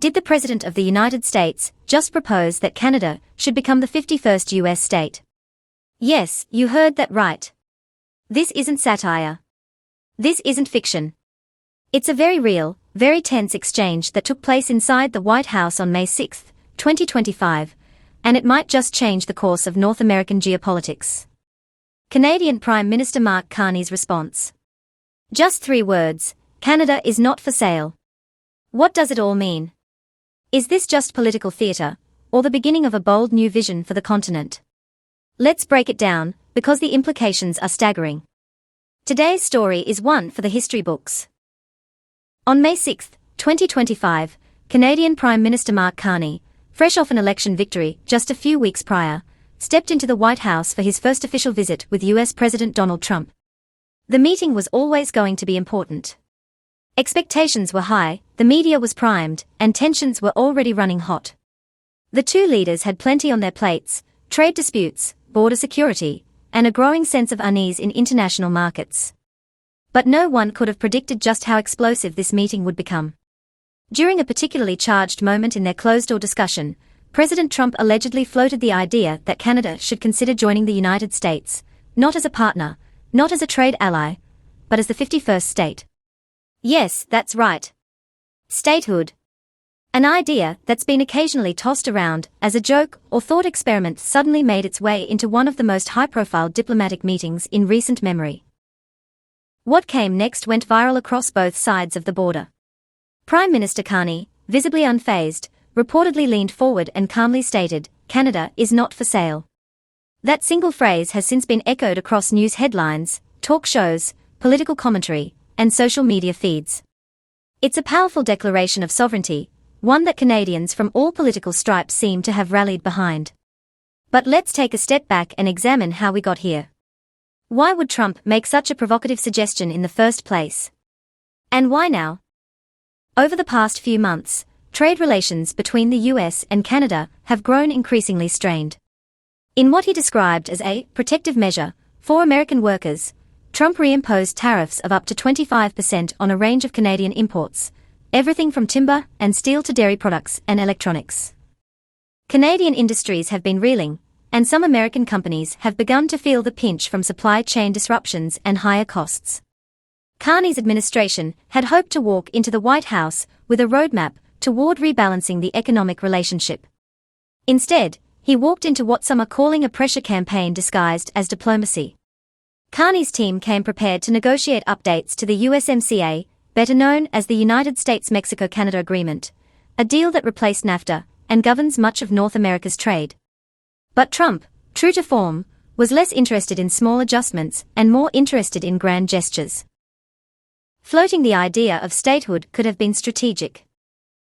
Did the President of the United States just propose that Canada should become the 51st U.S. state? Yes, you heard that right. This isn't satire. This isn't fiction. It's a very real, very tense exchange that took place inside the White House on May 6, 2025, and it might just change the course of North American geopolitics. Canadian Prime Minister Mark Carney's response. Just 3 words: Canada is not for sale. What does it all mean? Is this just political theatre, or the beginning of a bold new vision for the continent? Let's break it down, because the implications are staggering. Today's story is one for the history books. On May 6, 2025, Canadian Prime Minister Mark Carney, fresh off an election victory just a few weeks prior, stepped into the White House for his first official visit with U.S. President Donald Trump. The meeting was always going to be important. Expectations were high, the media was primed, and tensions were already running hot. The two leaders had plenty on their plates: trade disputes, border security, and a growing sense of unease in international markets. But no one could have predicted just how explosive this meeting would become. During a particularly charged moment in their closed-door discussion, President Trump allegedly floated the idea that Canada should consider joining the United States, not as a partner, not as a trade ally, but as the 51st state. Yes, that's right. Statehood. An idea that's been occasionally tossed around as a joke or thought experiment suddenly made its way into one of the most high-profile diplomatic meetings in recent memory. What came next went viral across both sides of the border. Prime Minister Carney, visibly unfazed, reportedly leaned forward and calmly stated, "Canada is not for sale." That single phrase has since been echoed across news headlines, talk shows, political commentary, and social media feeds. It's a powerful declaration of sovereignty, one that Canadians from all political stripes seem to have rallied behind. But let's take a step back and examine how we got here. Why would Trump make such a provocative suggestion in the first place? And why now? Over the past few months, trade relations between the US and Canada have grown increasingly strained. In what he described as a protective measure for American workers, Trump reimposed tariffs of up to 25% on a range of Canadian imports, everything from timber and steel to dairy products and electronics. Canadian industries have been reeling, and some American companies have begun to feel the pinch from supply chain disruptions and higher costs. Carney's administration had hoped to walk into the White House with a roadmap toward rebalancing the economic relationship. Instead, he walked into what some are calling a pressure campaign disguised as diplomacy. Carney's team came prepared to negotiate updates to the USMCA, better known as the United States-Mexico-Canada Agreement, a deal that replaced NAFTA and governs much of North America's trade. But Trump, true to form, was less interested in small adjustments and more interested in grand gestures. Floating the idea of statehood could have been strategic.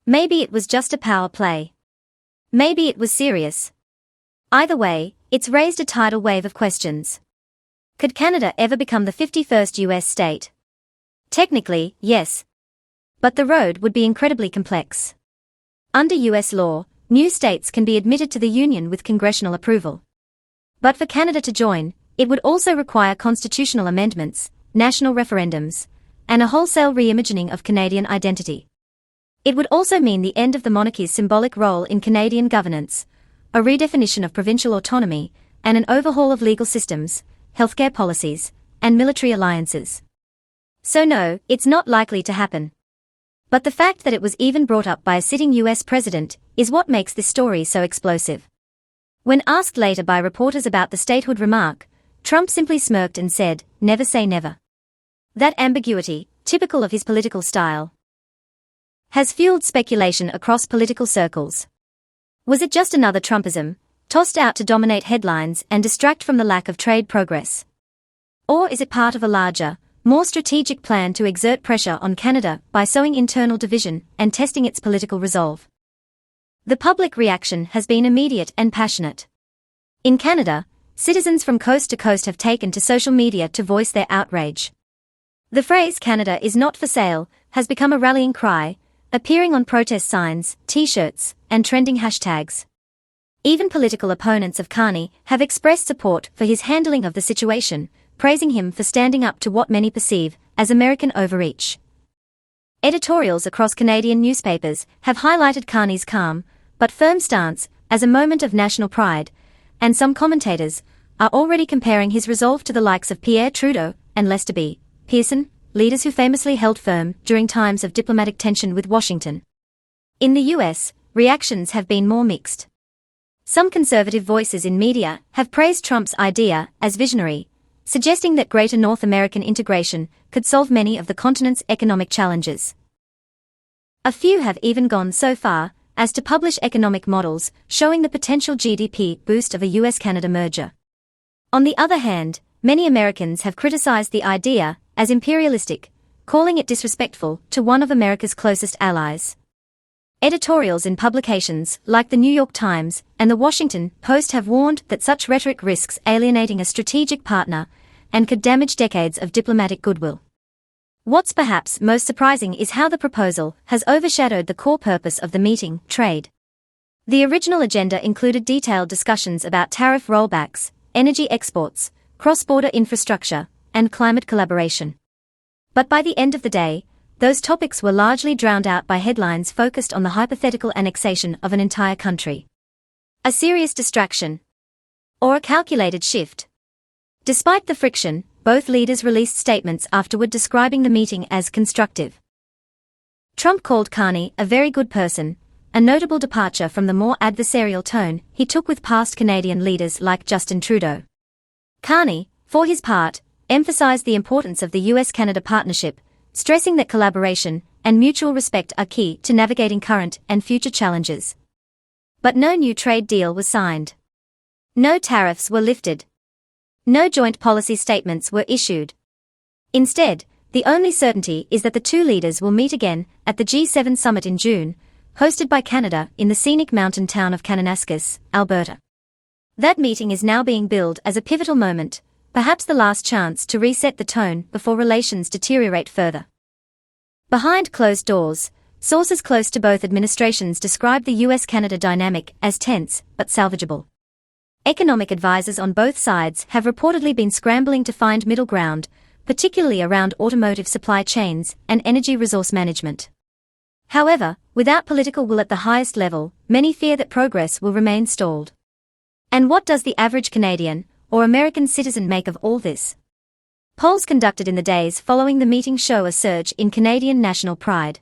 Maybe it was just a power play. Maybe it was serious. Either way, it's raised a tidal wave of questions. Could Canada ever become the 51st U.S. state? Technically, yes. But the road would be incredibly complex. Under U.S. law, new states can be admitted to the Union with congressional approval. But for Canada to join, it would also require constitutional amendments, national referendums, and a wholesale reimagining of Canadian identity. It would also mean the end of the monarchy's symbolic role in Canadian governance, a redefinition of provincial autonomy, and an overhaul of legal systems, healthcare policies, and military alliances. So no, it's not likely to happen. But the fact that it was even brought up by a sitting U.S. president is what makes this story so explosive. When asked later by reporters about the statehood remark, Trump simply smirked and said, "Never say never." That ambiguity, typical of his political style, has fueled speculation across political circles. Was it just another Trumpism, tossed out to dominate headlines and distract from the lack of trade progress? Or is it part of a larger, more strategic plan to exert pressure on Canada by sowing internal division and testing its political resolve? The public reaction has been immediate and passionate. In Canada, citizens from coast to coast have taken to social media to voice their outrage. The phrase "Canada is not for sale" has become a rallying cry, appearing on protest signs, t-shirts, and trending hashtags. Even political opponents of Carney have expressed support for his handling of the situation, praising him for standing up to what many perceive as American overreach. Editorials across Canadian newspapers have highlighted Carney's calm, but firm stance as a moment of national pride, and some commentators are already comparing his resolve to the likes of Pierre Trudeau and Lester B. Pearson, leaders who famously held firm during times of diplomatic tension with Washington. In the US, reactions have been more mixed. Some conservative voices in media have praised Trump's idea as visionary, suggesting that greater North American integration could solve many of the continent's economic challenges. A few have even gone so far as to publish economic models showing the potential GDP boost of a U.S.-Canada merger. On the other hand, many Americans have criticized the idea as imperialistic, calling it disrespectful to one of America's closest allies. Editorials in publications like the New York Times and the Washington Post have warned that such rhetoric risks alienating a strategic partner and could damage decades of diplomatic goodwill. What's perhaps most surprising is how the proposal has overshadowed the core purpose of the meeting, trade. The original agenda included detailed discussions about tariff rollbacks, energy exports, cross-border infrastructure, and climate collaboration. But by the end of the day, those topics were largely drowned out by headlines focused on the hypothetical annexation of an entire country. A serious distraction. Or a calculated shift. Despite the friction, both leaders released statements afterward describing the meeting as constructive. Trump called Carney a very good person, a notable departure from the more adversarial tone he took with past Canadian leaders like Justin Trudeau. Carney, for his part, emphasized the importance of the U.S.-Canada partnership, stressing that collaboration and mutual respect are key to navigating current and future challenges. But no new trade deal was signed. No tariffs were lifted. No joint policy statements were issued. Instead, the only certainty is that the two leaders will meet again at the G7 summit in June, hosted by Canada in the scenic mountain town of Kananaskis, Alberta. That meeting is now being billed as a pivotal moment, perhaps the last chance to reset the tone before relations deteriorate further. Behind closed doors, sources close to both administrations describe the U.S.-Canada dynamic as tense but salvageable. Economic advisors on both sides have reportedly been scrambling to find middle ground, particularly around automotive supply chains and energy resource management. However, without political will at the highest level, many fear that progress will remain stalled. And what does the average Canadian or American citizen make of all this? Polls conducted in the days following the meeting show a surge in Canadian national pride.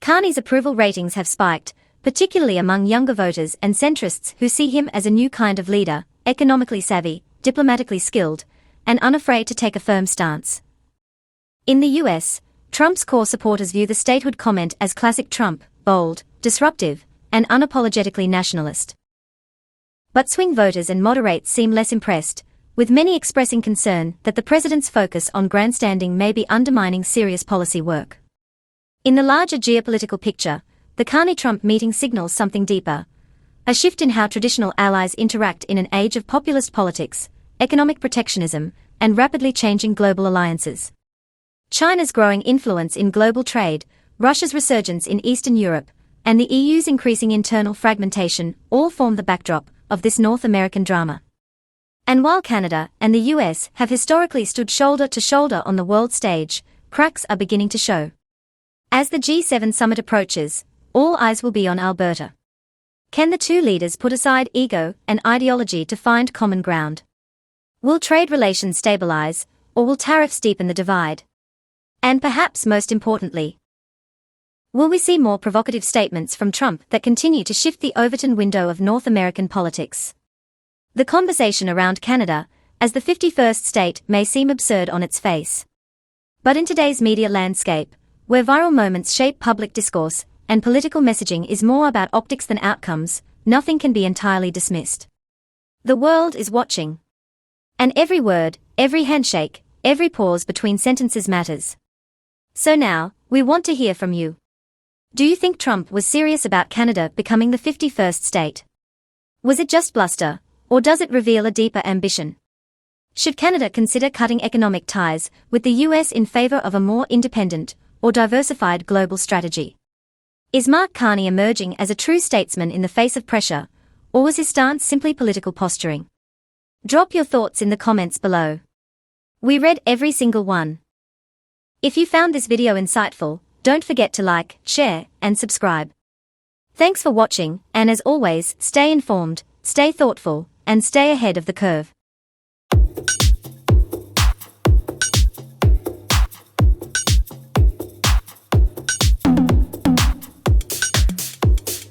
Carney's approval ratings have spiked, particularly among younger voters and centrists who see him as a new kind of leader, economically savvy, diplomatically skilled, and unafraid to take a firm stance. In the US, Trump's core supporters view the statehood comment as classic Trump, bold, disruptive, and unapologetically nationalist. But swing voters and moderates seem less impressed, with many expressing concern that the president's focus on grandstanding may be undermining serious policy work. In the larger geopolitical picture, the Carney-Trump meeting signals something deeper, a shift in how traditional allies interact in an age of populist politics, economic protectionism, and rapidly changing global alliances. China's growing influence in global trade, Russia's resurgence in Eastern Europe, and the EU's increasing internal fragmentation all form the backdrop of this North American drama. And while Canada and the US have historically stood shoulder to shoulder on the world stage, cracks are beginning to show. As the G7 summit approaches, all eyes will be on Alberta. Can the two leaders put aside ego and ideology to find common ground? Will trade relations stabilize, or will tariffs deepen the divide? And perhaps most importantly, will we see more provocative statements from Trump that continue to shift the Overton window of North American politics? The conversation around Canada, as the 51st state, may seem absurd on its face. But in today's media landscape, where viral moments shape public discourse, and political messaging is more about optics than outcomes, nothing can be entirely dismissed. The world is watching. And every word, every handshake, every pause between sentences matters. So now, we want to hear from you. Do you think Trump was serious about Canada becoming the 51st state? Was it just bluster, or does it reveal a deeper ambition? Should Canada consider cutting economic ties with the US in favor of a more independent or diversified global strategy? Is Mark Carney emerging as a true statesman in the face of pressure, or was his stance simply political posturing? Drop your thoughts in the comments below. We read every single one. If you found this video insightful, don't forget to like, share, and subscribe. Thanks for watching, and as always, stay informed, stay thoughtful, and stay ahead of the curve.